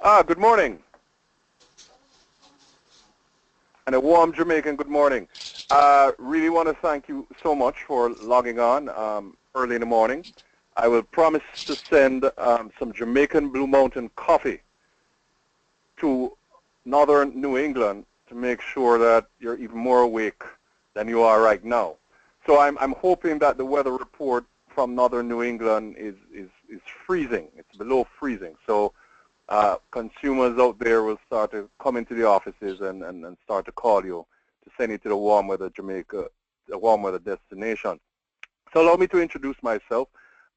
Good morning, and a warm Jamaican good morning. Really want to thank you so much for logging on early in the morning. I will promise to send some Jamaican Blue Mountain coffee to northern New England to make sure that you're even more awake than you are right now. So I'm hoping that the weather report from northern New England is freezing. It's below freezing. So consumers out there will start to come into the offices and start to call you to send you to the warm weather Jamaica, the warm weather destination. So allow me to introduce myself.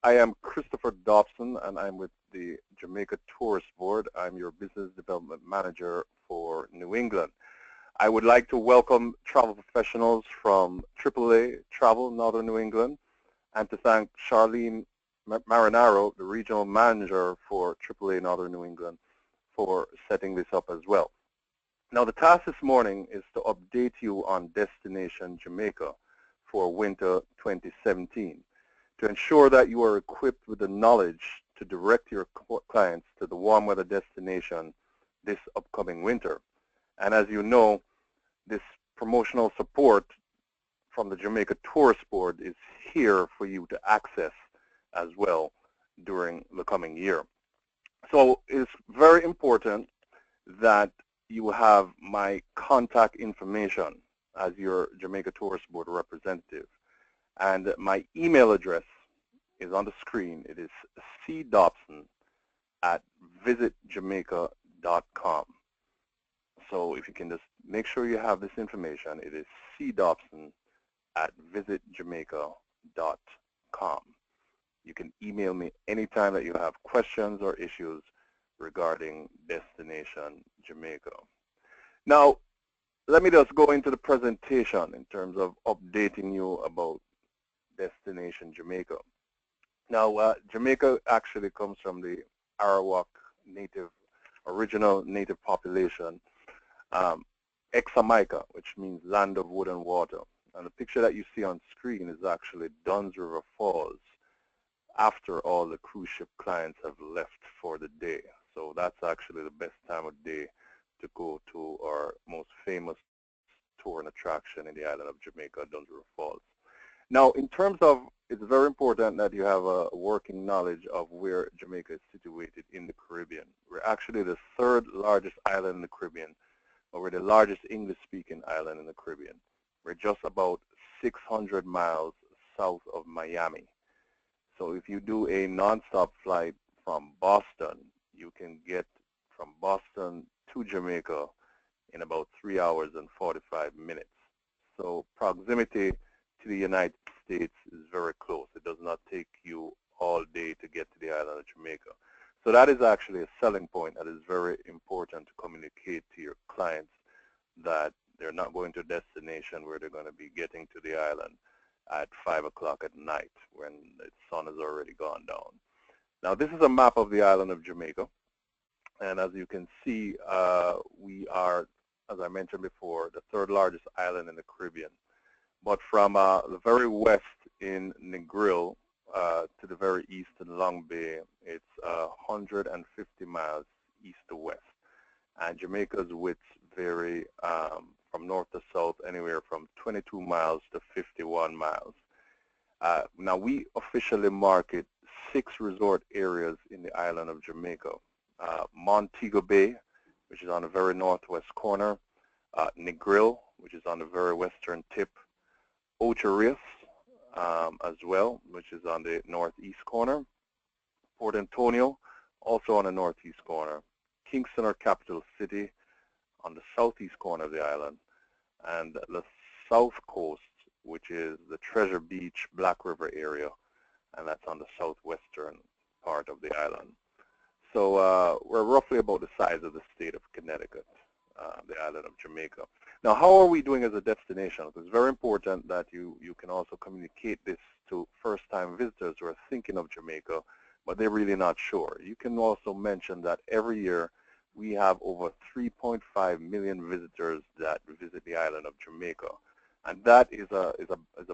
I am Christopher Dobson, and I'm with the Jamaica Tourist Board. I'm your business development manager for New England. I would like to welcome travel professionals from AAA Travel Northern New England, and to thank Charlene Marinaro, the regional manager for AAA Northern New England, for setting this up as well. Now, the task this morning is to update you on Destination Jamaica for winter 2017 to ensure that you are equipped with the knowledge to direct your clients to the warm weather destination this upcoming winter. And as you know, this promotional support from the Jamaica Tourist Board is here for you to access as well during the coming year. So it's very important that you have my contact information as your Jamaica Tourist Board representative. And my email address is on the screen. It is cdobson@visitjamaica.com. So if you can just make sure you have this information, it is cdobson@visitjamaica.com. You can email me anytime that you have questions or issues regarding Destination Jamaica. Now, let me just go into the presentation in terms of updating you about Destination Jamaica. Now, Jamaica actually comes from the Arawak original native population, Jamaica, which means land of wood and water. And the picture that you see on screen is actually Dunn's River Falls after all the cruise ship clients have left for the day. So that's actually the best time of day to go to our most famous tour and attraction in the island of Jamaica, Dunn's River Falls. Now, in terms of, it's very important that you have a working knowledge of where Jamaica is situated in the Caribbean. We're actually the third largest island in the Caribbean, but we're the largest English-speaking island in the Caribbean. We're just about 600 miles south of Miami. So if you do a nonstop flight from Boston, you can get from Boston to Jamaica in about 3 hours and 45 minutes. So proximity to the United States is very close. It does not take you all day to get to the island of Jamaica. So that is actually a selling point that is very important to communicate to your clients, that they're not going to a destination where they're going to be getting to the island at 5 o'clock at night when the sun has already gone down. Now, this is a map of the island of Jamaica. And as you can see, we are, as I mentioned before, the third largest island in the Caribbean. But from the very west in Negril to the very east in Long Bay, it's 150 miles east to west. And Jamaica's widths vary from north to south, anywhere from 22 miles to 51 miles. Now, we officially market 6 resort areas in the island of Jamaica. Montego Bay, which is on the very northwest corner, Negril, which is on the very western tip, Ocho Rios as well, which is on the northeast corner, Port Antonio, also on the northeast corner, Kingston, our capital city, on the southeast corner of the island, and the south coast, which is the Treasure Beach, Black River area, and that's on the southwestern part of the island. So we're roughly about the size of the state of Connecticut, the island of Jamaica. Now, how are we doing as a destination? It's very important that you can also communicate this to first-time visitors who are thinking of Jamaica, but they're really not sure. You can also mention that every year we have over 3.5 million visitors that visit the island of Jamaica. And that is a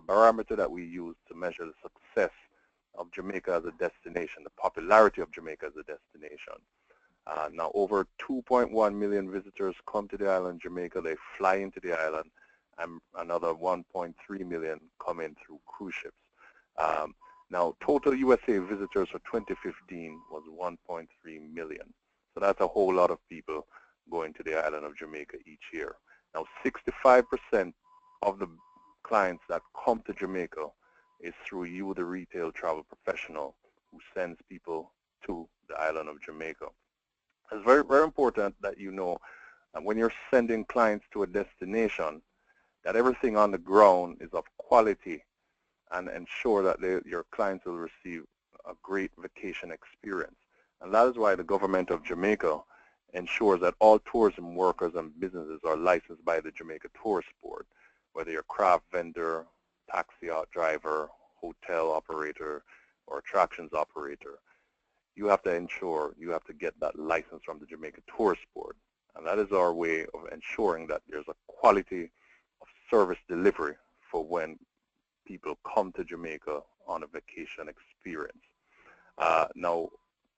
barometer that we use to measure the success of Jamaica as a destination, the popularity of Jamaica as a destination. Now over 2.1 million visitors come to the island of Jamaica. They fly into the island, and another 1.3 million come in through cruise ships. Now total USA visitors for 2015 was 1.3 million. So that's a whole lot of people going to the island of Jamaica each year. Now 65% of the clients that come to Jamaica is through you, the retail travel professional, who sends people to the island of Jamaica. It's very, very important that you know that when you're sending clients to a destination, that everything on the ground is of quality, and ensure that your clients will receive a great vacation experience. And that is why the government of Jamaica ensures that all tourism workers and businesses are licensed by the Jamaica Tourist Board, whether you're a craft vendor, taxi driver, hotel operator, or attractions operator. You have to ensure you have to get that license from the Jamaica Tourist Board. And that is our way of ensuring that there's a quality of service delivery for when people come to Jamaica on a vacation experience. Now,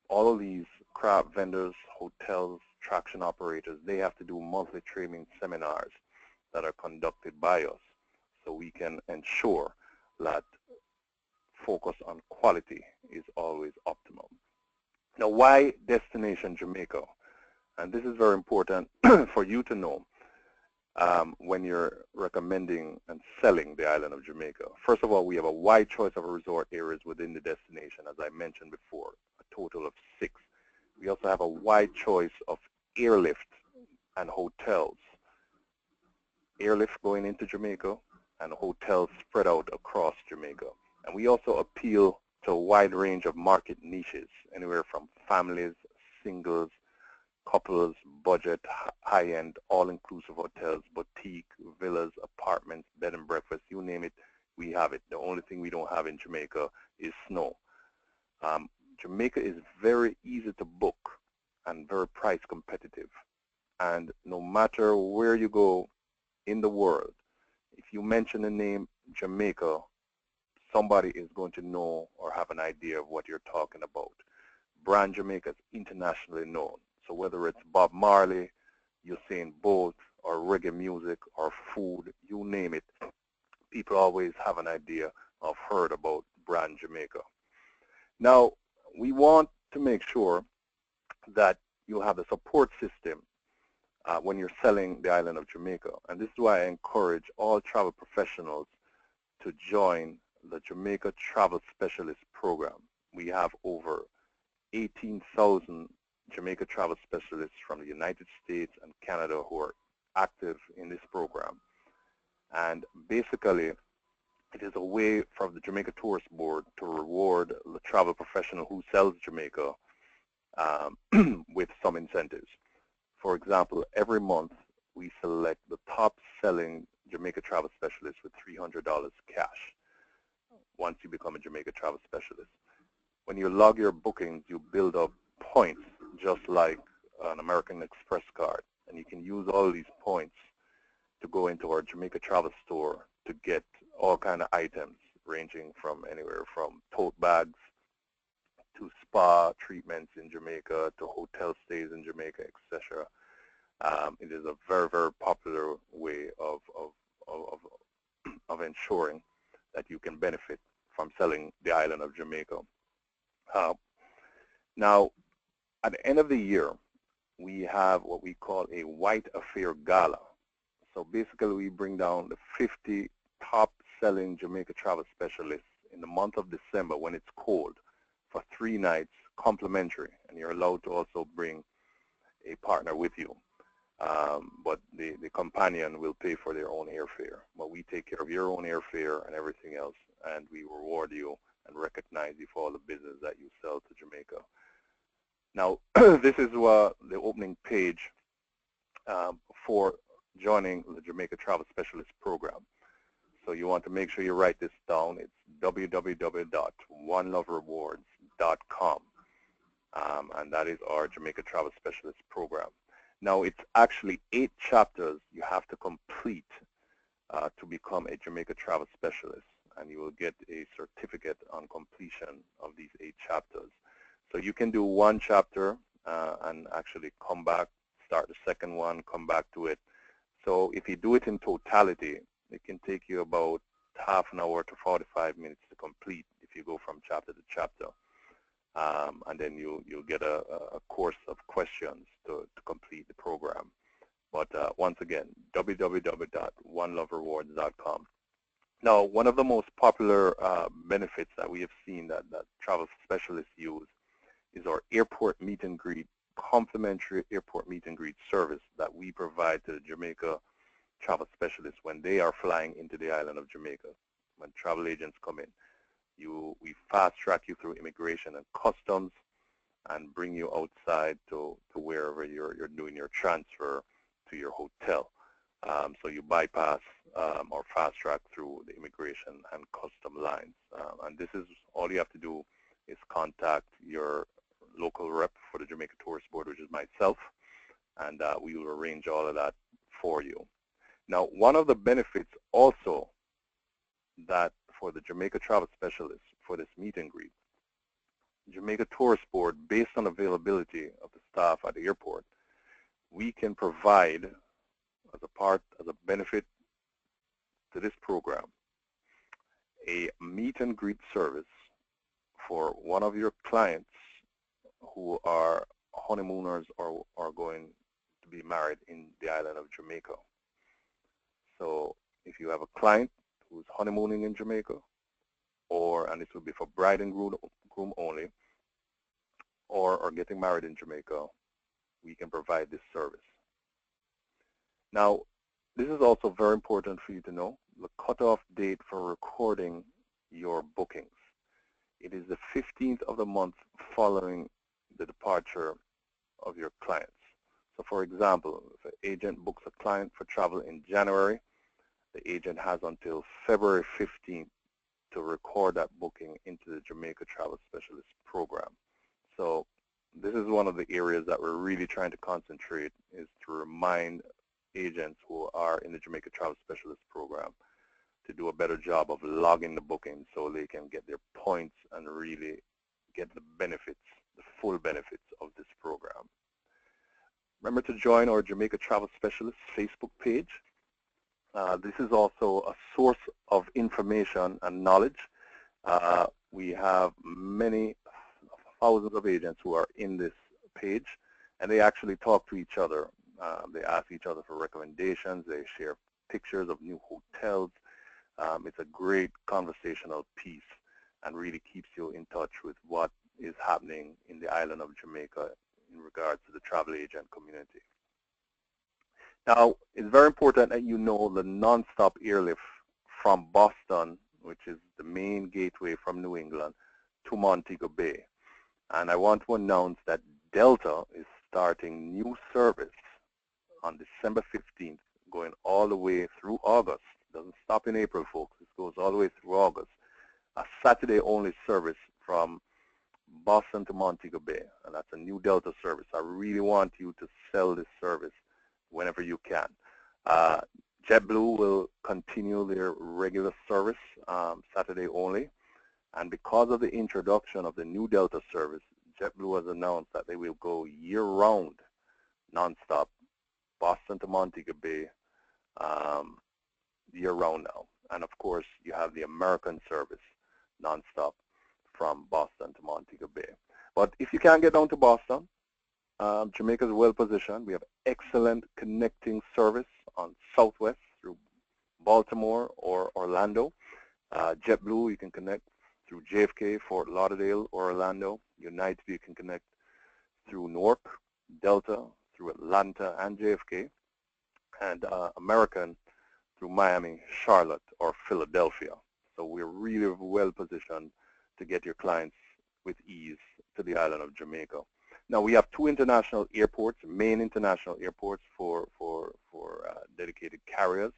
all of these craft vendors, hotels, attraction operators, they have to do monthly training seminars that are conducted by us, so we can ensure that focus on quality is always optimum. Now, why Destination Jamaica? And this is very important for you to know when you're recommending and selling the island of Jamaica. First of all, we have a wide choice of resort areas within the destination, as I mentioned before, a total of 6. We also have a wide choice of airlift and hotels. Airlift going into Jamaica and hotels spread out across Jamaica. And we also appeal to a wide range of market niches, anywhere from families, singles, couples, budget, high-end, all-inclusive hotels, boutique, villas, apartments, bed and breakfast, you name it, we have it. The only thing we don't have in Jamaica is snow. Jamaica is very easy to book and very price competitive. And no matter where you go in the world, if you mention the name Jamaica, somebody is going to know or have an idea of what you're talking about. Brand Jamaica is internationally known. So whether it's Bob Marley, Usain Bolt, or reggae music, or food, you name it, people always have an idea or heard about Brand Jamaica. Now, we want to make sure that you have a support system when you're selling the island of Jamaica. And this is why I encourage all travel professionals to join the Jamaica Travel Specialist Program. We have over 18,000 Jamaica travel specialists from the United States and Canada who are active in this program. And basically, it is a way from the Jamaica Tourist Board to reward the travel professional who sells Jamaica with some incentives. For example, every month we select the top selling Jamaica travel specialist with $300 cash once you become a Jamaica travel specialist. When you log your bookings, you build up points just like an American Express card, and you can use all these points to go into our Jamaica travel store to get all kind of items ranging from anywhere from tote bags to spa treatments in Jamaica to hotel stays in Jamaica, etc. It is a very, very popular way of ensuring that you can benefit from selling the island of Jamaica. Now, at the end of the year, we have what we call a White Affair Gala. So basically, we bring down the 50 top selling Jamaica travel specialists in the month of December when it's cold for 3 nights complimentary, and you're allowed to also bring a partner with you. But the companion will pay for their own airfare. But we take care of your own airfare and everything else, and we reward you and recognize you for all the business that you sell to Jamaica. Now, this is the opening page for joining the Jamaica Travel Specialist Program. So you want to make sure you write this down. It's www.oneloverewards.com, and that is our Jamaica Travel Specialist Program. Now, it's actually 8 chapters you have to complete to become a Jamaica Travel Specialist, and you will get a certificate on completion of these 8 chapters. So you can do 1 chapter and actually come back, start the second one, come back to it. So if you do it in totality, it can take you about half an hour to 45 minutes to complete if you go from chapter to chapter. And then you'll get a course of questions to complete the program. But once again, www.oneloverewards.com. Now, one of the most popular benefits that we have seen that travel specialists use is our airport meet and greet, complimentary airport meet and greet service that we provide to the Jamaica travel specialists when they are flying into the island of Jamaica. When travel agents come in, we fast track you through immigration and customs and bring you outside to wherever you're doing your transfer to your hotel. So you bypass or fast track through the immigration and custom lines. And this is all you have to do is contact your local rep for the Jamaica Tourist Board, which is myself, and we will arrange all of that for you. Now, one of the benefits also that for the Jamaica travel specialists for this meet and greet, Jamaica Tourist Board, based on availability of the staff at the airport, we can provide as a benefit to this program, a meet and greet service for one of your clients who are honeymooners or are going to be married in the island of Jamaica. So if you have a client who's honeymooning in Jamaica, and this will be for bride and groom only, or getting married in Jamaica, we can provide this service. Now, this is also very important for you to know, the cutoff date for recording your bookings. It is the 15th of the month following the departure of your clients. So for example, if an agent books a client for travel in January, the agent has until February 15th to record that booking into the Jamaica Travel Specialist Program. So this is one of the areas that we're really trying to concentrate, is to remind agents who are in the Jamaica Travel Specialist Program to do a better job of logging the bookings so they can get their points and really get the benefits, the full benefits of this program. Remember to join our Jamaica Travel Specialist Facebook page. This is also a source of information and knowledge. We have many thousands of agents who are in this page, and they actually talk to each other. They ask each other for recommendations. They share pictures of new hotels. It's a great conversational piece and really keeps you in touch with what is happening in the island of Jamaica in regards to the travel agent community. Now, it's very important that you know the non-stop airlift from Boston, which is the main gateway from New England, to Montego Bay. And I want to announce that Delta is starting new service on December 15th, going all the way through August. It doesn't stop in April, folks. It goes all the way through August. A Saturday-only service from Boston to Montego Bay, and that's a new Delta service. I really want you to sell this service whenever you can. JetBlue will continue their regular service Saturday only, and because of the introduction of the new Delta service, JetBlue has announced that they will go year-round, non-stop, Boston to Montego Bay, year-round now. And of course, you have the American service, non-stop, from Boston to Montego Bay. But if you can't get down to Boston, Jamaica is well positioned. We have excellent connecting service on Southwest through Baltimore or Orlando. JetBlue, you can connect through JFK, Fort Lauderdale, or Orlando. United, you can connect through Newark, Delta, through Atlanta and JFK, and American through Miami, Charlotte, or Philadelphia. So we're really well positioned to get your clients with ease to the island of Jamaica. Now, we have two international airports, main international airports for dedicated carriers.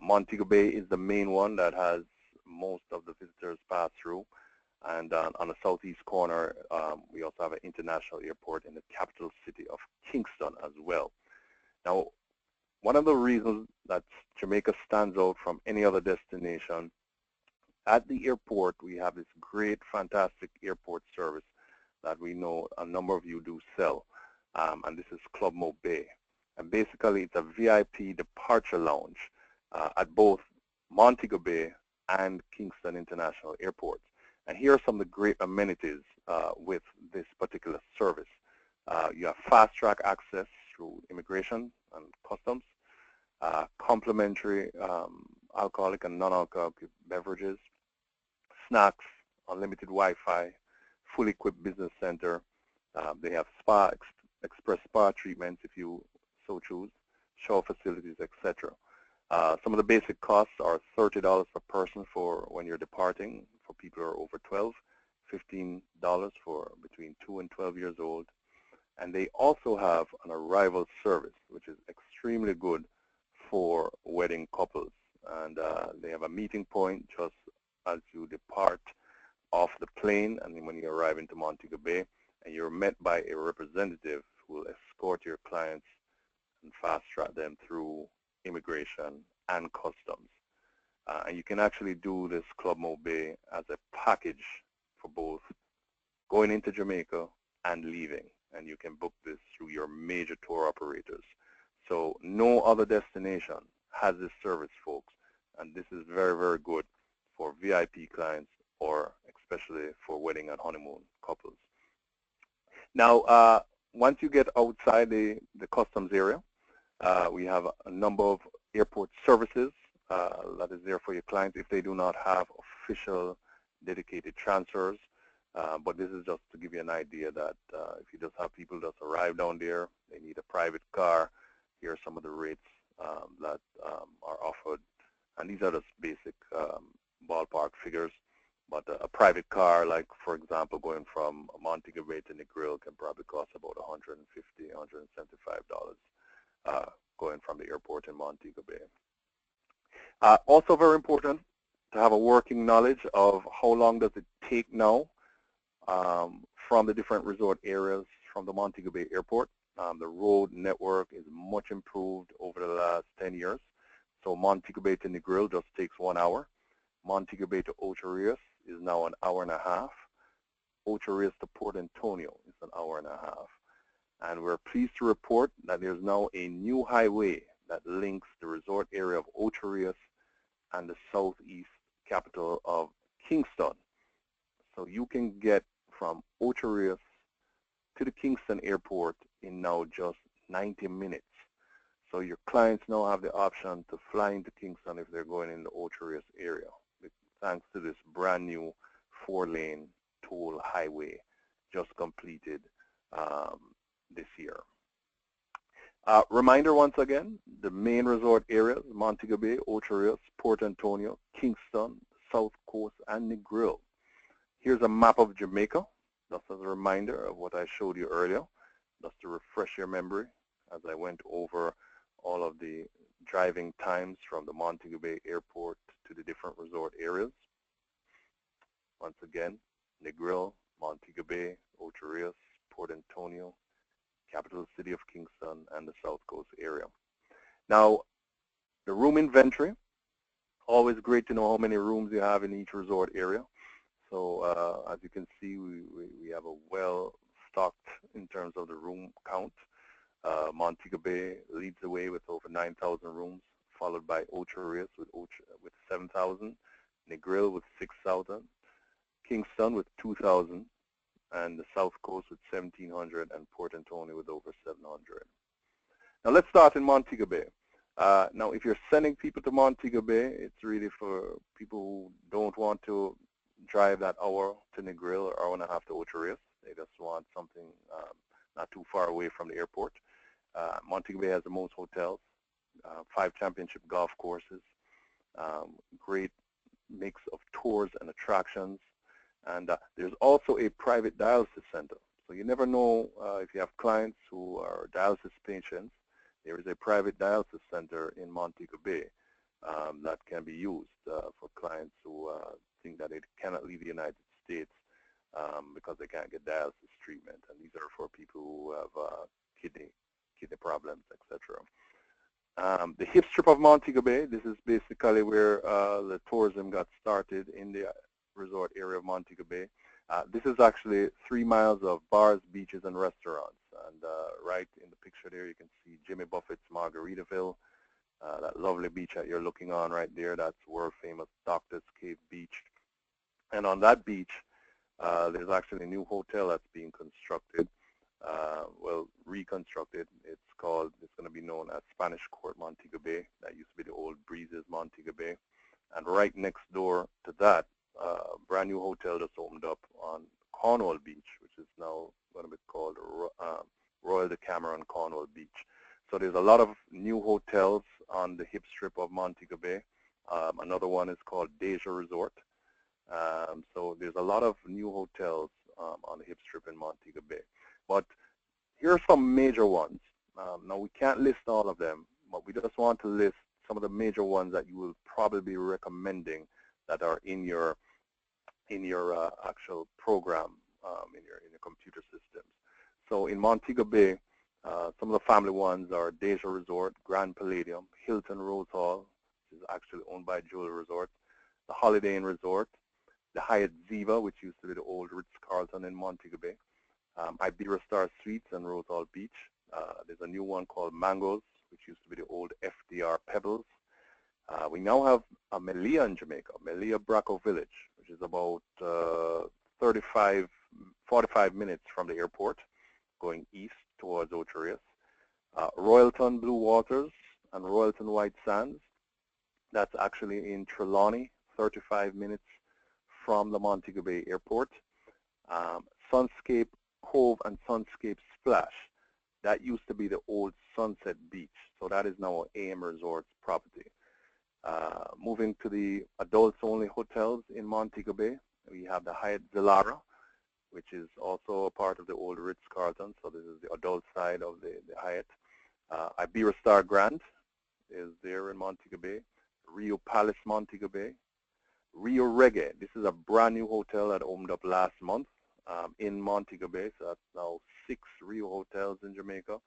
Montego Bay is the main one that has most of the visitors pass through. And on the southeast corner, we also have an international airport in the capital city of Kingston as well. Now, one of the reasons that Jamaica stands out from any other destination, at the airport, we have this great, fantastic airport service that we know a number of you do sell. and this is Club Mo Bay. And basically, it's a VIP departure lounge at both Montego Bay and Kingston International Airports. And here are some of the great amenities with this particular service. You have fast-track access through immigration and customs, complimentary alcoholic and non-alcoholic beverages, snacks, unlimited Wi-Fi, fully equipped business center. They have express spa treatments if you so choose, shower facilities, etc. Some of the basic costs are $30 per person for when you're departing for people who are over 12, $15 for between 2 and 12 years old. And they also have an arrival service, which is extremely good for wedding couples. And they have a meeting point just as you depart off the plane and when you arrive into Montego Bay, and you're met by a representative who will escort your clients and fast-track them through immigration and customs. And you can actually do this Club Mo Bay as a package for both going into Jamaica and leaving. And you can book this through your major tour operators. So no other destination has this service, folks. And this is very, very good for VIP clients or especially for wedding and honeymoon couples. Now, once you get outside the customs area, we have a number of airport services that is there for your clients if they do not have official dedicated transfers. But this is just to give you an idea that if you just have people just arrive down there, they need a private car, here are some of the rates that are offered. And these are just basic ballpark figures. But a private car, like for example, going from Montego Bay to Negril can probably cost about $150, $175 going from the airport in Montego Bay. Also very important to have a working knowledge of how long does it take now from the different resort areas from the Montego Bay Airport. The road network is much improved over the last 10 years. So Montego Bay to Negril just takes 1 hour. Montego Bay to Ocho Rios is now an hour and a half. Ocho Rios to Port Antonio is an hour and a half. And we're pleased to report that there's now a new highway that links the resort area of Ocho Rios and the southeast capital of Kingston. So you can get from Ocho Rios to the Kingston airport in now just 90 minutes. So your clients now have the option to fly into Kingston if they're going in the Ocho Rios area, thanks to this brand new 4-lane toll highway just completed this year. Reminder once again, the main resort areas, Montego Bay, Ocho Rios, Port Antonio, Kingston, South Coast, and Negril. Here's a map of Jamaica, just as a reminder of what I showed you earlier, just to refresh your memory as I went over all of the driving times from the Montego Bay Airport to the different resort areas. Once again, Negril, Montego Bay, Ocho Rios, Port Antonio, capital city of Kingston, and the South Coast area. Now, the room inventory, always great to know how many rooms you have in each resort area. So as you can see, we have a well-stocked in terms of the room count. Montego Bay leads the way with over 9,000 rooms, followed by Ocho Rios with 7,000, Negril with 6,000, Kingston with 2,000, and the South Coast with 1,700, and Port Antonio with over 700. Now let's start in Montego Bay. Now if you're sending people to Montego Bay, it's really for people who don't want to drive that hour to Negril or hour and a half to Ocho Rios. They just want something not too far away from the airport. Montego Bay has the most hotels, 5 championship golf courses, great mix of tours and attractions, and there's also a private dialysis center. So you never know if you have clients who are dialysis patients. There is a private dialysis center in Montego Bay that can be used for clients who think that they cannot leave the United States because they can't get dialysis treatment. And these are for people who have kidney problems, etc. The hip strip of Montego Bay, this is basically where the tourism got started in the resort area of Montego Bay. This is actually 3 miles of bars, beaches, and restaurants. And right in the picture there, you can see Jimmy Buffett's Margaritaville. That lovely beach that you're looking on right there, that's world famous Doctor's Cave Beach. And on that beach, there's actually a new hotel that's being constructed, well, reconstructed. It's going to be known as Spanish Court Montego Bay. That used to be the old Breezes Montego Bay. And right next door to that, brand new hotel just opened up on Cornwall Beach, which is now going to be called Royal Decameron Cornwall Beach. So there's a lot of new hotels on the hip strip of Montego Bay. Another one is called Deja Resort. So there's a lot of new hotels on the hip strip in Montego Bay. But here are some major ones. Now we can't list all of them, but we just want to list some of the major ones that you will probably be recommending that are in your actual program in your computer systems. So in Montego Bay, some of the family ones are Deja Resort, Grand Palladium, Hilton Rose Hall, which is actually owned by Jewel Resort, the Holiday Inn Resort, the Hyatt Ziva, which used to be the old Ritz-Carlton in Montego Bay, Iberia Star Suites and Rose Hall Beach. There's a new one called Mangoes, which used to be the old FDR Pebbles. We now have a Melilla in Jamaica, Melilla Braco Village, which is about 45 minutes from the airport, going east towards Ocho Rios. Royalton Blue Waters and Royalton White Sands, that's actually in Trelawney, 35 minutes from the Montego Bay Airport. Sunscape Cove and Sunscape Splash, that used to be the old Sunset Beach, so that is now AM Resorts property. Moving to the adults-only hotels in Montego Bay, we have the Hyatt Zilara, which is also a part of the old Ritz-Carlton, so this is the adult side of the Hyatt. Iberia Star Grand is there in Montego Bay. Rio Palace Montego Bay. Rio Reggae, this is a brand new hotel that opened up last month in Montego Bay, so that's now 6 Rio hotels in Jamaica.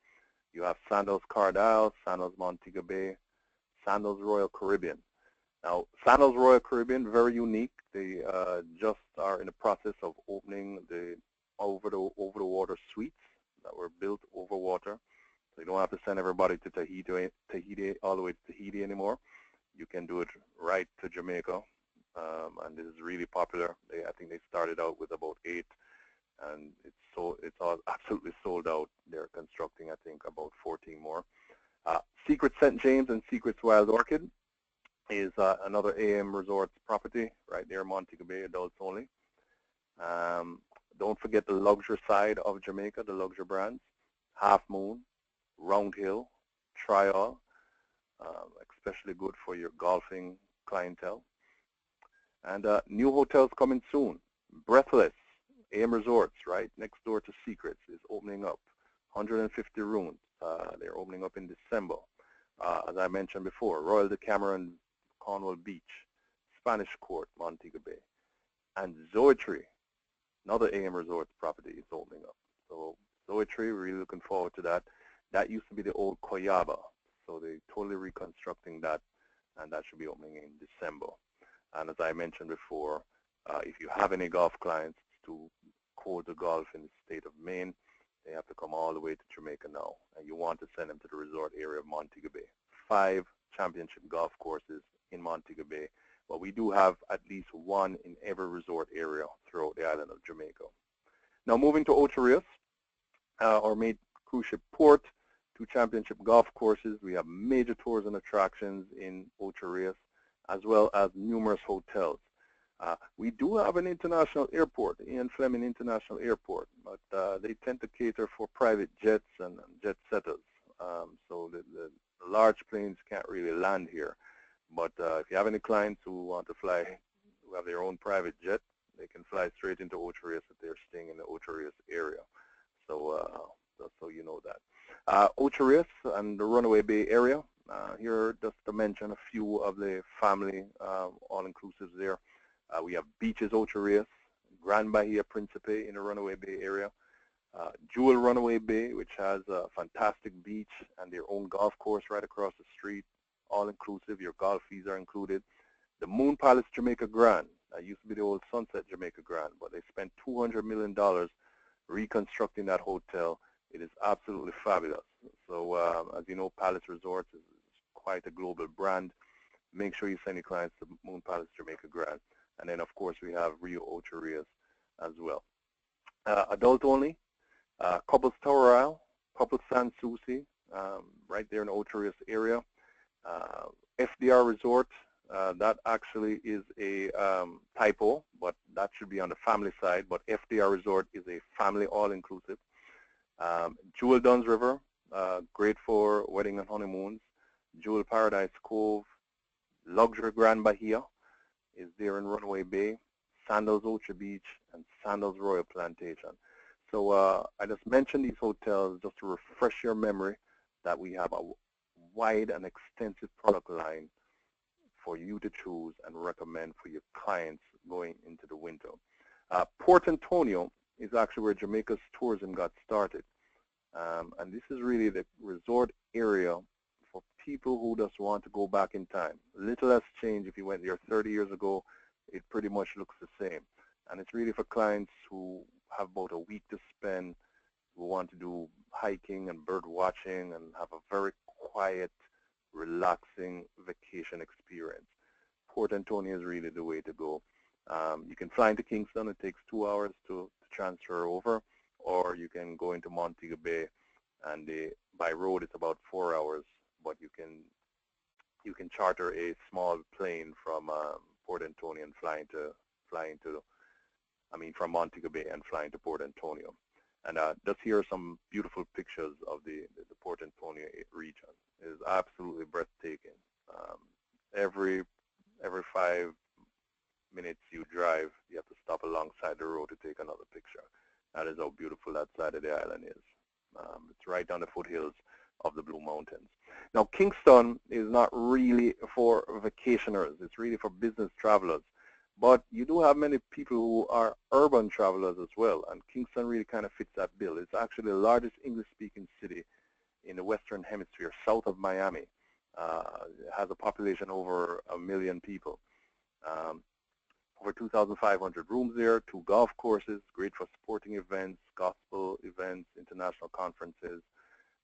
You have Sandals Cardile, Sandals Montego Bay, Sandals Royal Caribbean. Now, Sandals Royal Caribbean, very unique. They just are in the process of opening the over the water suites that were built over water. So you don't have to send everybody to Tahiti all the way to Tahiti anymore. You can do it right to Jamaica, and this is really popular. I think they started out with about 8, and it's all absolutely sold out. They're constructing, I think, about 14 more. Secret St. James and Secrets Wild Orchid is another AM Resorts property right there in Montego Bay, adults only. Don't forget the luxury side of Jamaica, the luxury brands, Half Moon, Round Hill, Trial, especially good for your golfing clientele. And new hotels coming soon. Breathless, AM Resorts, right next door to Secrets, is opening up. 150 rooms. They're opening up in December. As I mentioned before, Royal Decameron Cornwall Beach, Spanish Court, Montego Bay, and Zoetry, another AM Resorts property, is opening up. So Zoetry, we're really looking forward to that. That used to be the old Coyaba, so they're totally reconstructing that, and that should be opening in December. And as I mentioned before, if you have any golf clients to code the golf in the state of Maine, they have to come all the way to Jamaica now, and you want to send them to the resort area of Montego Bay. 5 championship golf courses in Montego Bay, but we do have at least 1 in every resort area throughout the island of Jamaica. Now moving to Ocho Rios, our main cruise ship port, 2 championship golf courses. We have major tours and attractions in Ocho Rios, as well as numerous hotels. We do have an international airport, Ian Fleming International Airport, but they tend to cater for private jets and jet setters. So the large planes can't really land here. But if you have any clients who want to fly, who have their own private jet, they can fly straight into Ocho Rios if they're staying in the Ocho Rios area. So so you know that. Ocho Rios and the Runaway Bay area. Here, just to mention a few of the family all-inclusives there. We have Beaches Ocho Rios, Grand Bahia Principe in the Runaway Bay area, Jewel Runaway Bay, which has a fantastic beach and their own golf course right across the street, all-inclusive. Your golf fees are included. The Moon Palace Jamaica Grand, that used to be the old Sunset Jamaica Grand, but they spent $200 million reconstructing that hotel. It is absolutely fabulous. So as you know, Palace Resorts is quite a global brand. Make sure you send your clients to Moon Palace Jamaica Grand. And then, of course, we have Rio Ocho Rios as well. Adult only, Couples Tower Isle, Couples San Souci, right there in the Ocho Rios area. FDR Resort, that actually is a typo, but that should be on the family side. But FDR Resort is a family all-inclusive. Jewel Duns River, great for wedding and honeymoons. Jewel Paradise Cove, Luxury Grand Bahia is there in Runaway Bay, Sandals Ocho Beach, and Sandals Royal Plantation. So I just mentioned these hotels just to refresh your memory that we have a wide and extensive product line for you to choose and recommend for your clients going into the winter. Port Antonio is actually where Jamaica's tourism got started. And this is really the resort area for people who just want to go back in time. Little has changed. If you went there 30 years ago, it pretty much looks the same. And it's really for clients who have about a week to spend, who want to do hiking and bird watching and have a very quiet, relaxing vacation experience. Port Antonio is really the way to go. You can fly into Kingston. It takes 2 hours to transfer over, or you can go into Montego Bay, and by road it's about 4 hours. But you can charter a small plane from Port Antonio and from Montego Bay and flying to Port Antonio. And just here are some beautiful pictures of the Port Antonio region. It is absolutely breathtaking. Every 5 minutes you drive, you have to stop alongside the road to take another picture. That is how beautiful that side of the island is. It's right on the foothills of the Blue Mountains. Now, Kingston is not really for vacationers. It's really for business travelers. But you do have many people who are urban travelers as well, and Kingston really kind of fits that bill. It's actually the largest English-speaking city in the Western Hemisphere, south of Miami. It has a population over 1 million people. Over 2,500 rooms there, 2 golf courses, great for sporting events, gospel events, international conferences.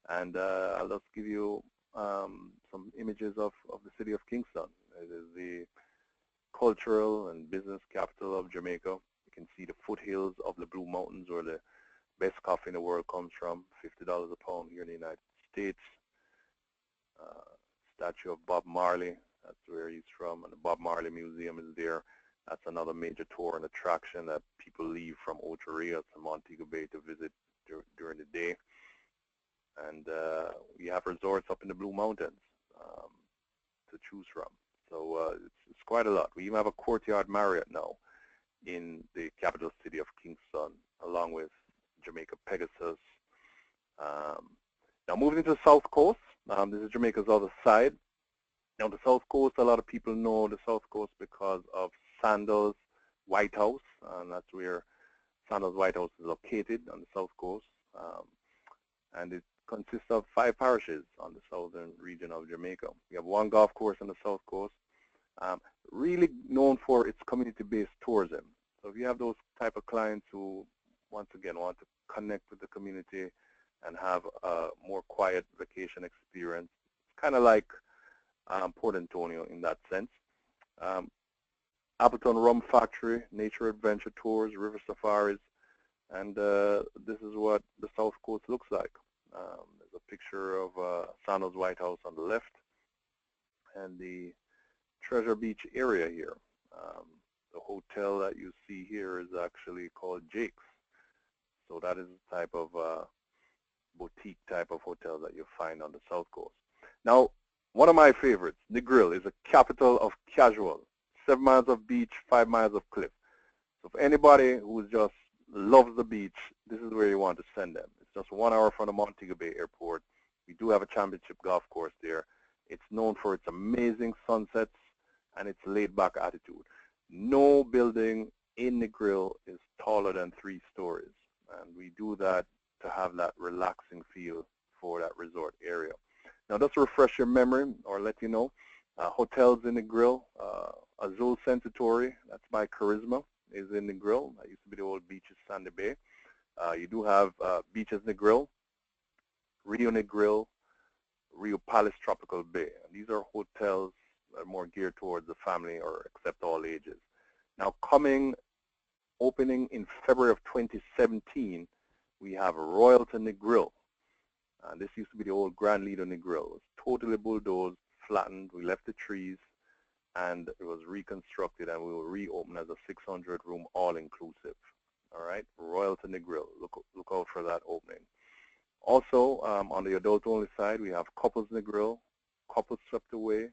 And I'll just give you some images of the city of Kingston. It is the cultural and business capital of Jamaica. You can see the foothills of the Blue Mountains, where the best coffee in the world comes from, $50 a pound here in the United States. Statue of Bob Marley, that's where he's from, and the Bob Marley Museum is there. That's another major tour and attraction that people leave from Ocho Rios and Montego Bay to visit during the day. And we have resorts up in the Blue Mountains to choose from. So it's quite a lot. We even have a Courtyard Marriott now in the capital city of Kingston, along with Jamaica Pegasus. Now moving to the South Coast, this is Jamaica's other side. Now the South Coast, a lot of people know the South Coast because of Sandals White House, and that's where Sandals White House is located on the South Coast. And it consists of 5 parishes on the southern region of Jamaica. We have 1 golf course on the South Coast, really known for its community-based tourism. So if you have those type of clients who, once again, want to connect with the community and have a more quiet vacation experience, it's kind of like Port Antonio in that sense. Appleton Rum Factory, nature adventure tours, river safaris, and this is what the South Coast looks like. There's a picture of Sandals White House on the left and the Treasure Beach area here. The hotel that you see here is actually called Jake's. So that is the type of boutique type of hotel that you find on the South Coast. Now, one of my favorites, Negril, is a capital of casual. 7 miles of beach, 5 miles of cliff. So for anybody who just loves the beach, this is where you want to send them. It's just 1 hour from the Montego Bay Airport. We do have a championship golf course there. It's known for its amazing sunsets and its laid-back attitude. No building in Negril is taller than 3 stories, and we do that to have that relaxing feel for that resort area. Now, just to refresh your memory or let you know, hotels in Negril, Azul Sensatori, that's by Charisma, is in Negril. That used to be the old Beaches Sandy Bay. You do have Beaches Negril, Rio Negril, Rio Palace Tropical Bay. And these are hotels that are more geared towards the family or accept all ages. Now opening in February of 2017, we have Royalton Negril. This used to be the old Grand Lido Negril. It was totally bulldozed, flattened. We left the trees, and it was reconstructed, and we will reopen as a 600-room all-inclusive. All right, Royalton Negril. Look out for that opening. Also, on the adult-only side, we have Couples Negril, Couples Swept Away,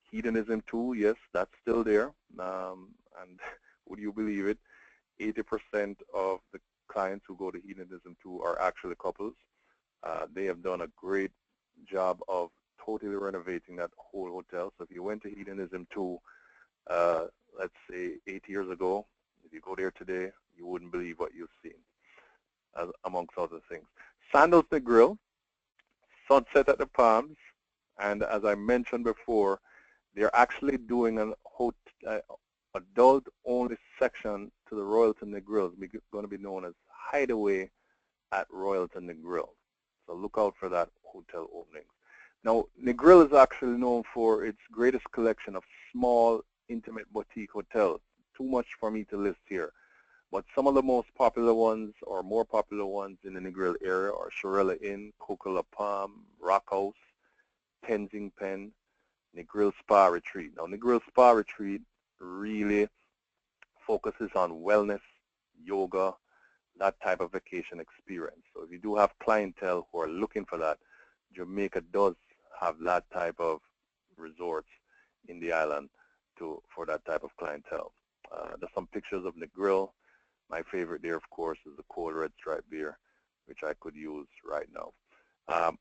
Hedonism 2. Yes, that's still there. And would you believe it? 80% of the clients who go to Hedonism 2 are actually couples. They have done a great job of totally renovating that whole hotel. So if you went to Hedonism 2, let's say 8 years ago, if you go there today, you wouldn't believe what you've seen, amongst other things. Sandals Negril, Sunset at the Palms, and as I mentioned before, they're actually doing an adult-only section to the Royalton Negril. It's going to be known as Hideaway at Royalton Negril. So look out for that hotel opening. Now, Negril is actually known for its greatest collection of small, intimate boutique hotels. Too much for me to list here. But some of the most popular ones, or more popular ones in the Negril area, are Shirella Inn, Coca La Palm, Rock House, Tenzing Pen, Negril Spa Retreat. Now, Negril Spa Retreat really focuses on wellness, yoga, that type of vacation experience. So if you do have clientele who are looking for that, Jamaica does have that type of resorts in the island for that type of clientele. There's some pictures of Negril. My favorite there, of course, is the Cold Red Stripe beer, which I could use right now.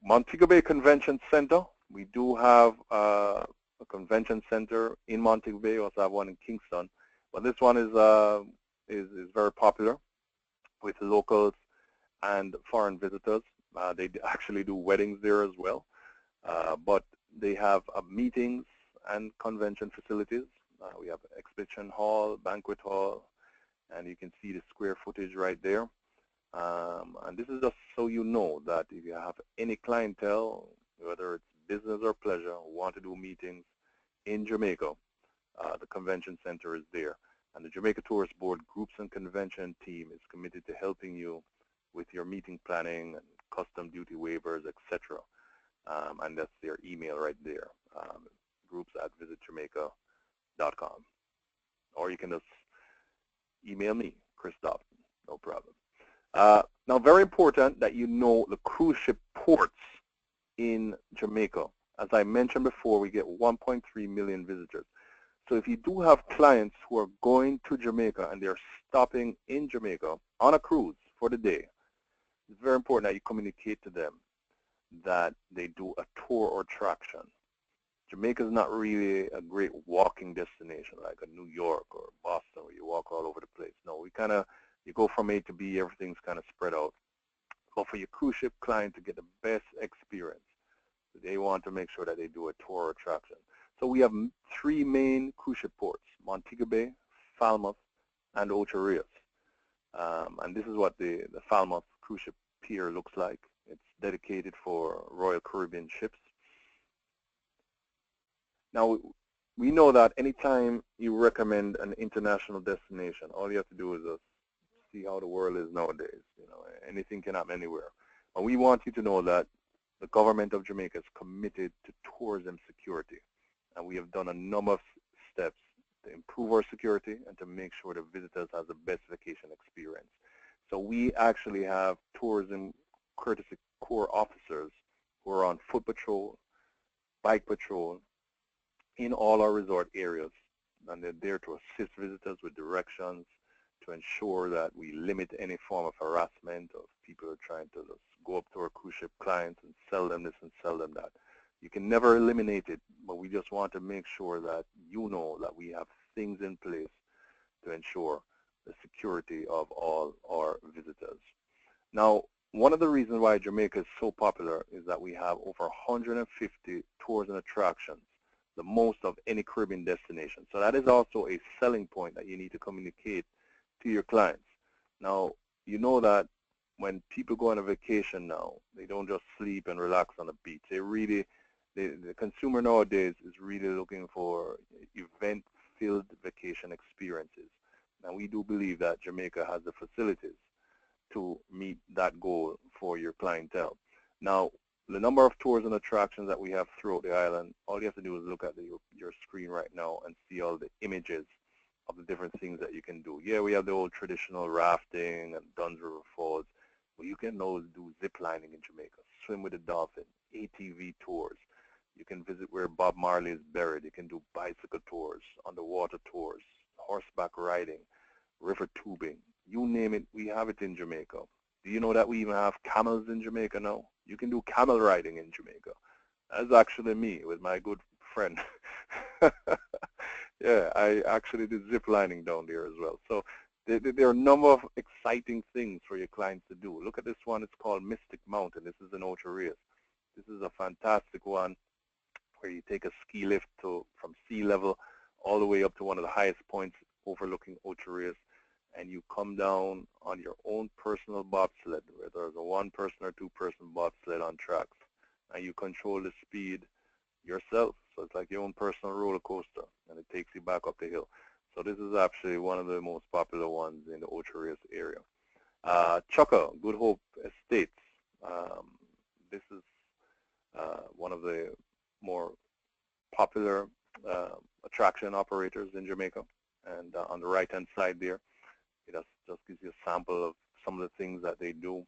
Montego Bay Convention Center. We do have a convention center in Montego Bay. We also have one in Kingston. But this one is very popular with locals and foreign visitors. They actually do weddings there as well. But they have meetings and convention facilities. We have exhibition hall, banquet hall, and you can see the square footage right there. And this is just so you know that if you have any clientele, whether it's business or pleasure, who want to do meetings in Jamaica, the convention center is there. And the Jamaica Tourist Board Groups and Convention team is committed to helping you with your meeting planning and custom duty waivers, etc. And that's their email right there, groups@visitjamaica.com. Or you can just email me, Chris Dobson, no problem. Now, very important that you know the cruise ship ports in Jamaica. As I mentioned before, we get 1.3 million visitors. So if you do have clients who are going to Jamaica and they're stopping in Jamaica on a cruise for the day, it's very important that you communicate to them that they do a tour or attraction. Jamaica is not really a great walking destination like a New York or Boston where you walk all over the place. No, you go from A to B, everything's kind of spread out. But for your cruise ship client to get the best experience, they want to make sure that they do a tour or attraction. So we have 3 main cruise ship ports: Montego Bay, Falmouth, and Ocho Rios. And this is what the Falmouth cruise ship pier looks like. It's dedicated for Royal Caribbean ships. Now, we know that anytime you recommend an international destination, all you have to do is just see how the world is nowadays. You know, anything can happen anywhere. And we want you to know that the government of Jamaica is committed to tourism security. And we have done a number of steps to improve our security and to make sure the visitors have the best vacation experience. So we actually have tourism courtesy corps officers who are on foot patrol, bike patrol, in all our resort areas, and they're there to assist visitors with directions, to ensure that we limit any form of harassment of people who are trying to just go up to our cruise ship clients and sell them this and sell them that. You can never eliminate it, but we just want to make sure that you know that we have things in place to ensure the security of all our visitors. Now, one of the reasons why Jamaica is so popular is that we have over 150 tours and attractions, the most of any Caribbean destination. So that is also a selling point that you need to communicate to your clients. Now, you know that when people go on a vacation now, they don't just sleep and relax on the beach. They really, the consumer nowadays is really looking for event-filled vacation experiences. And we do believe that Jamaica has the facilities to meet that goal for your clientele. Now, the number of tours and attractions that we have throughout the island, all you have to do is look at your screen right now and see all the images of the different things that you can do. Yeah, we have the old traditional rafting and Duns River Falls, but you can now do zip lining in Jamaica, swim with a dolphin, ATV tours. You can visit where Bob Marley is buried. You can do bicycle tours, underwater tours, horseback riding, river tubing. You name it, we have it in Jamaica. Do you know that we even have camels in Jamaica now? You can do camel riding in Jamaica. That's actually me with my good friend. Yeah, I actually did zip lining down there as well. So there are a number of exciting things for your clients to do. Look at this one. It's called Mystic Mountain. This is in Ocho Rios. This is a fantastic one where you take a ski lift from sea level all the way up to one of the highest points overlooking Ocho Rios, and you come down on your own personal bobsled, where there's a one-person or two-person bobsled on tracks, and you control the speed yourself. So it's like your own personal roller coaster, and it takes you back up the hill. So this is actually one of the most popular ones in the Ocho Rios area. Chukka, Good Hope Estates. This is one of the more popular attraction operators in Jamaica. And on the right-hand side there, it just gives you a sample of some of the things that they do.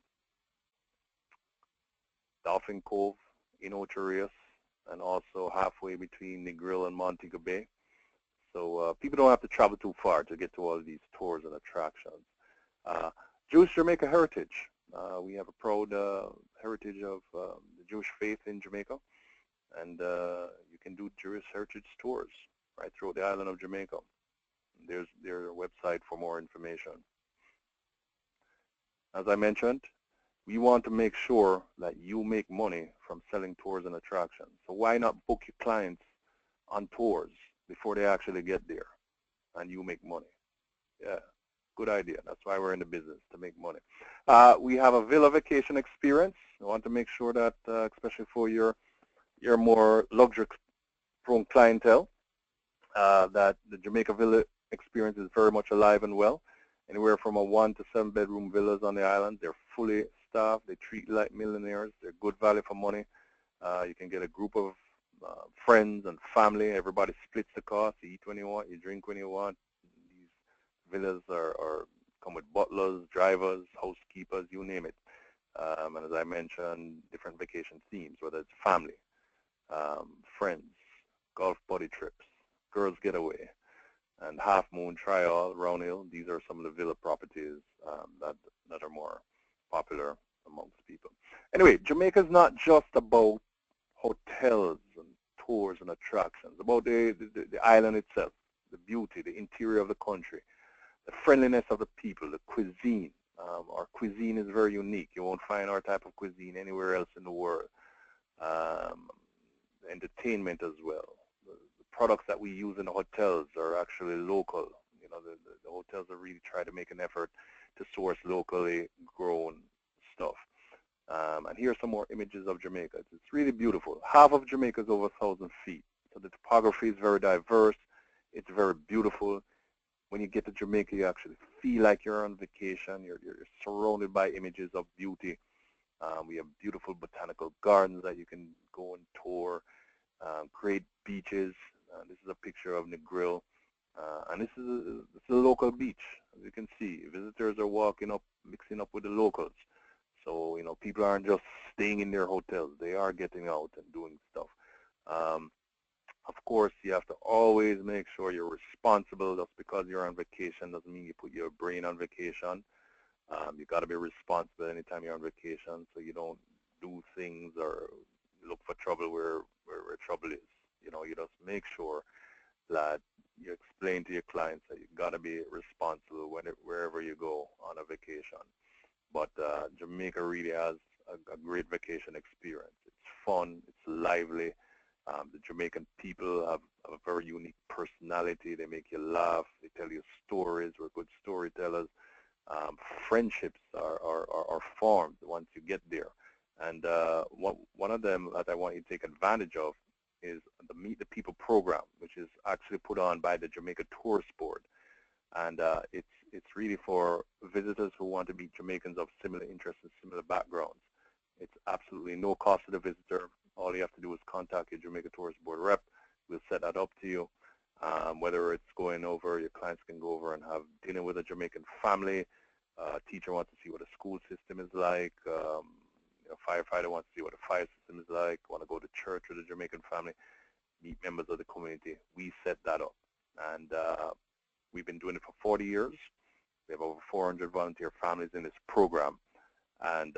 Dolphin Cove in Ocho Rios, and also halfway between Negril and Montego Bay. So people don't have to travel too far to get to all these tours and attractions. Jewish Jamaica Heritage. We have a proud heritage of the Jewish faith in Jamaica, and you can do Jewish heritage tours right throughout the island of Jamaica. There's their website for more information. As I mentioned, we want to make sure that you make money from selling tours and attractions. So why not book your clients on tours before they actually get there and you make money? Yeah, good idea. That's why we're in the business, to make money. We have a villa vacation experience. We want to make sure that, especially for your more luxury-prone clientele, that the Jamaica Villa experience is very much alive and well. Anywhere from a 1 to 7 bedroom villas on the island. They're fully staffed. They treat you like millionaires. They're good value for money. You can get a group of friends and family. Everybody splits the cost. You eat when you want. You drink when you want. These villas come with butlers, drivers, housekeepers, you name it. And as I mentioned, different vacation themes, whether it's family, friends, golf buddy trips, girls getaway, and Half Moon, Trial, Round Hill. These are some of the villa properties that are more popular amongst people. Anyway, Jamaica is not just about hotels and tours and attractions, about the island itself, the beauty, the interior of the country, the friendliness of the people, the cuisine. Our cuisine is very unique. You won't find our type of cuisine anywhere else in the world. Entertainment as well. The products that we use in the hotels are actually local. You know, the hotels are really trying to make an effort to source locally grown stuff. And here's some more images of Jamaica. It's really beautiful. Half of Jamaica is over 1,000 feet. So the topography is very diverse. It's very beautiful. When you get to Jamaica, you actually feel like you're on vacation. You're surrounded by images of beauty. We have beautiful botanical gardens that you can go and tour. Great beaches. This is a picture of Negril. And this is a local beach. As you can see, visitors are walking up, mixing up with the locals. So, you know, people aren't just staying in their hotels. They are getting out and doing stuff. Of course, you have to always make sure you're responsible. Just because you're on vacation doesn't mean you put your brain on vacation. You got to be responsible anytime you're on vacation, so you don't do things or look for trouble where trouble is. You know, you just make sure that you explain to your clients that you got to be responsible wherever you go on a vacation. But Jamaica really has a great vacation experience. It's fun. It's lively. The Jamaican people have a very unique personality. They make you laugh. They tell you stories. We're good storytellers. friendships are formed once you get there. And one of them that I want you to take advantage of is the Meet the People program, which is actually put on by the Jamaica Tourist Board. And it's really for visitors who want to meet Jamaicans of similar interests and similar backgrounds. It's absolutely no cost to the visitor. All you have to do is contact your Jamaica Tourist Board rep. We'll set that up to you. Whether it's going over, your clients can go over and have dinner with a Jamaican family. Teacher wants to see what a school system is like. A firefighter wants to see what a fire system is like. Want to go to church with a Jamaican family. Meet members of the community. We set that up. And we've been doing it for 40 years. We have over 400 volunteer families in this program. And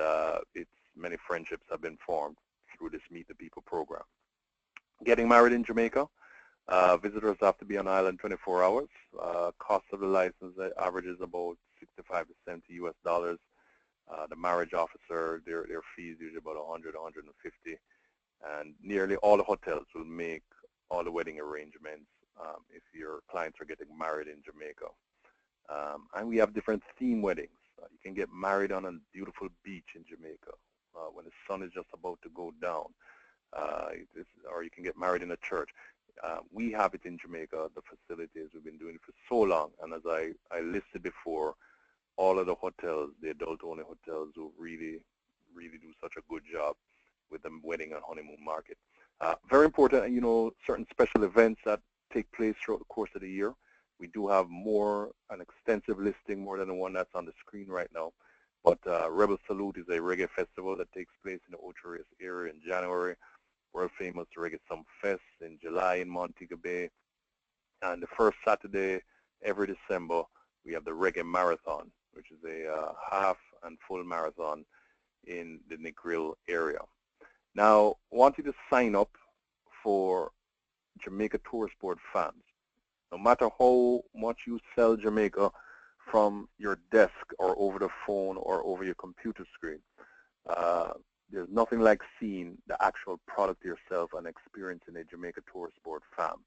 it's many friendships have been formed through this Meet the People program. Getting married in Jamaica. Visitors have to be on island 24 hours. Cost of the license averages about 65 to 70 US dollars. The marriage officer, their fees usually about 100, 150. And nearly all the hotels will make all the wedding arrangements if your clients are getting married in Jamaica. And we have different theme weddings. You can get married on a beautiful beach in Jamaica when the sun is just about to go down. Or you can get married in a church. We have it in Jamaica, the facilities. We've been doing it for so long. And as I listed before, all of the hotels, the adult-only hotels, will really do such a good job with the wedding and honeymoon market. Very important, you know, certain special events that take place throughout the course of the year. We do have an extensive listing, more than the one that's on the screen right now. But Rebel Salute is a reggae festival that takes place in the Ocho Rios area in January. World famous Reggae Summer Fest in July in Montego Bay. And the first Saturday every December, we have the Reggae Marathon, which is a half and full marathon in the Negril area. Now, I want you to sign up for Jamaica Tourist Board fans. No matter how much you sell Jamaica from your desk or over the phone or over your computer screen, there's nothing like seeing the actual product yourself and experiencing a Jamaica Tourist Board fam.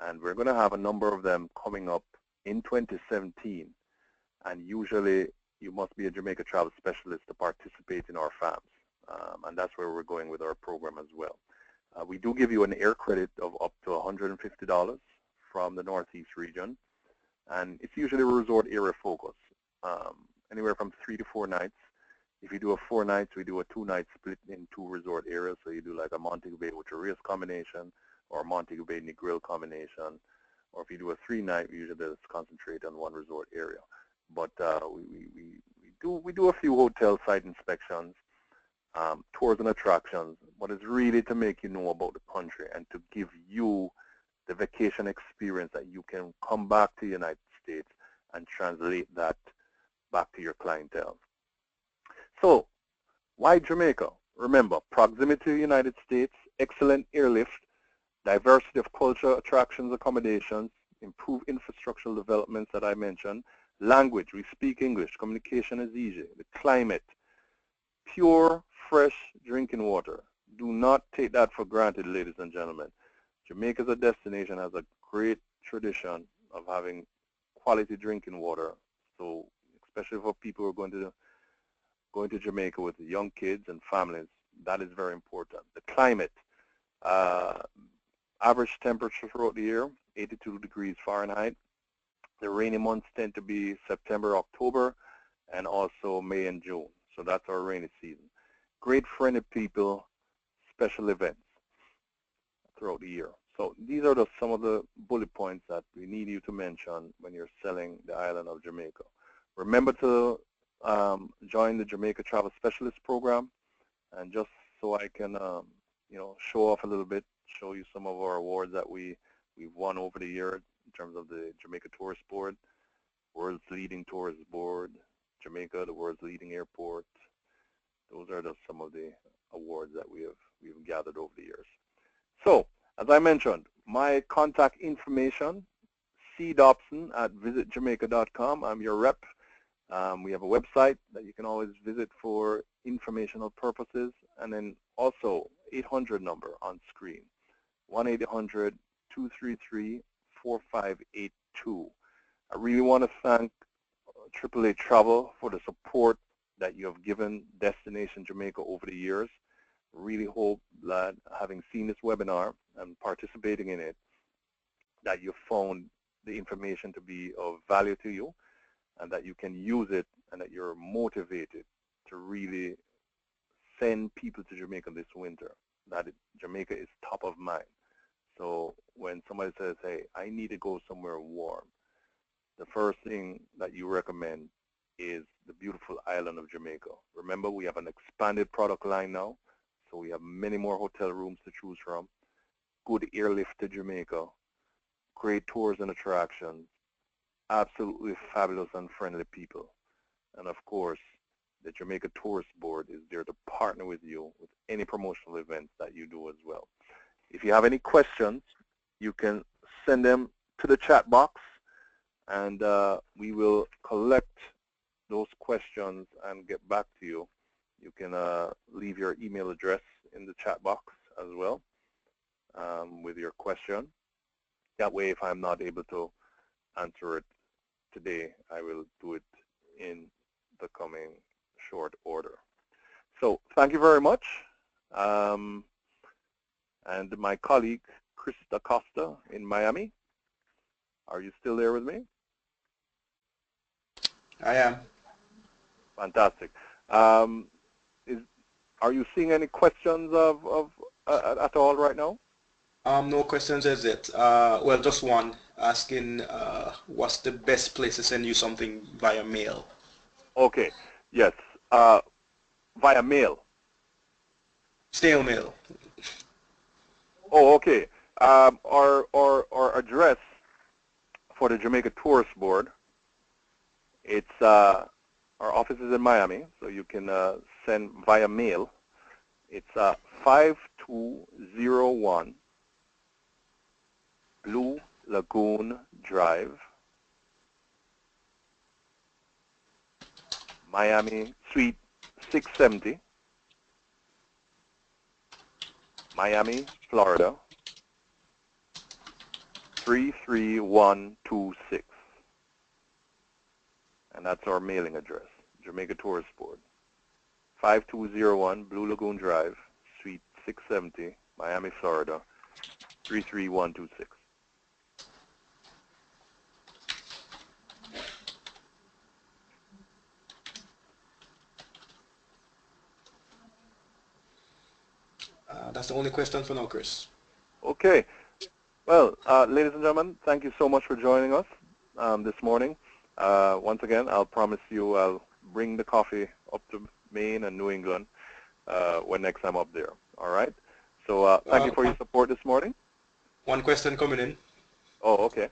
And we're going to have a number of them coming up in 2017. And usually you must be a Jamaica travel specialist to participate in our FAMs. And that's where we're going with our program as well. We do give you an air credit of up to $150 from the Northeast region. And it's usually a resort area focus, anywhere from 3 to 4 nights. If you do a 4 nights, we do a 2-night split in 2 resort areas. So you do like a Montego Bay Ocho Rios combination or a Montego Bay Negril combination. Or if you do a 3-night, we usually just concentrate on 1 resort area. But we do a few hotel site inspections, tours and attractions, but it's really to make you know about the country and to give you the vacation experience that you can come back to the United States and translate that back to your clientele. So, why Jamaica? Remember, proximity to the United States, excellent airlift, diversity of culture, attractions, accommodations, improved infrastructural developments that I mentioned, language, we speak English, communication is easy, the climate, pure, fresh drinking water. Do not take that for granted, ladies and gentlemen. Jamaica as a destination has a great tradition of having quality drinking water. So, especially for people who are going to Jamaica with young kids and families, that is very important. The climate, average temperature throughout the year, 82 degrees Fahrenheit. The rainy months tend to be September, October, and also May and June. So that's our rainy season. Great friendly people, special events throughout the year. So these are some of the bullet points that we need you to mention when you're selling the island of Jamaica. Remember to join the Jamaica Travel Specialist Program, and just so I can show off a little bit, show you some of our awards that we've won over the year in terms of the Jamaica Tourist Board, World's Leading Tourist Board, Jamaica, the world's leading airport. Those are just some of the awards that we've gathered over the years. So, as I mentioned, my contact information, cdobson@visitjamaica.com. I'm your rep. We have a website that you can always visit for informational purposes, and then also 800 number on screen, 1-800-233-4582. I really want to thank AAA Travel for the support that you have given Destination Jamaica over the years. Really hope that having seen this webinar and participating in it, that you found the information to be of value to you and that you can use it and that you're motivated to really send people to Jamaica this winter, that Jamaica is top of mind. So when somebody says, hey, I need to go somewhere warm, the first thing that you recommend is the beautiful island of Jamaica. Remember, we have an expanded product line now, so we have many more hotel rooms to choose from, good airlift to Jamaica, great tours and attractions, absolutely fabulous and friendly people. And of course, the Jamaica Tourist Board is there to partner with you with any promotional events that you do as well. If you have any questions, you can send them to the chat box, and we will collect those questions and get back to you. You can leave your email address in the chat box as well with your question. That way, if I'm not able to answer it today, I will do it in the coming short order. So thank you very much. And my colleague, Chris Acosta in Miami, are you still there with me? I am. Fantastic. Are you seeing any questions at all right now? No questions as yet. Well, just one asking what's the best place to send you something via mail? Okay, yes, via mail. Snail mail. Oh, okay. Our address for the Jamaica Tourist Board, it's our office is in Miami, so you can send via mail. It's 5201 Blue Lagoon Drive, Miami, Suite 670, Miami, Florida, 33126. And that's our mailing address, Jamaica Tourist Board. 5201 Blue Lagoon Drive, Suite 670, Miami, Florida, 33126. That's the only question for now, Chris. Okay. Well, ladies and gentlemen, thank you so much for joining us this morning. Once again, I'll promise you I'll bring the coffee up to Maine and New England when next I'm up there. All right? So thank you for your support this morning. One question coming in. Oh, okay.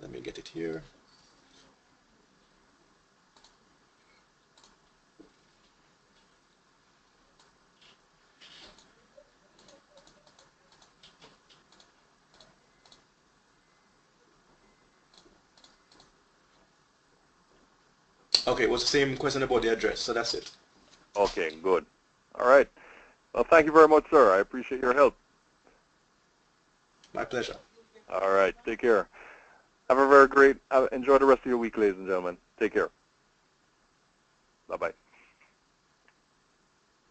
Let me get it here. Okay, it was the same question about the address, so that's it. Okay, good. All right. Well, thank you very much, sir. I appreciate your help. My pleasure. All right. Take care. Have a very great, enjoy the rest of your week, ladies and gentlemen. Take care. Bye-bye.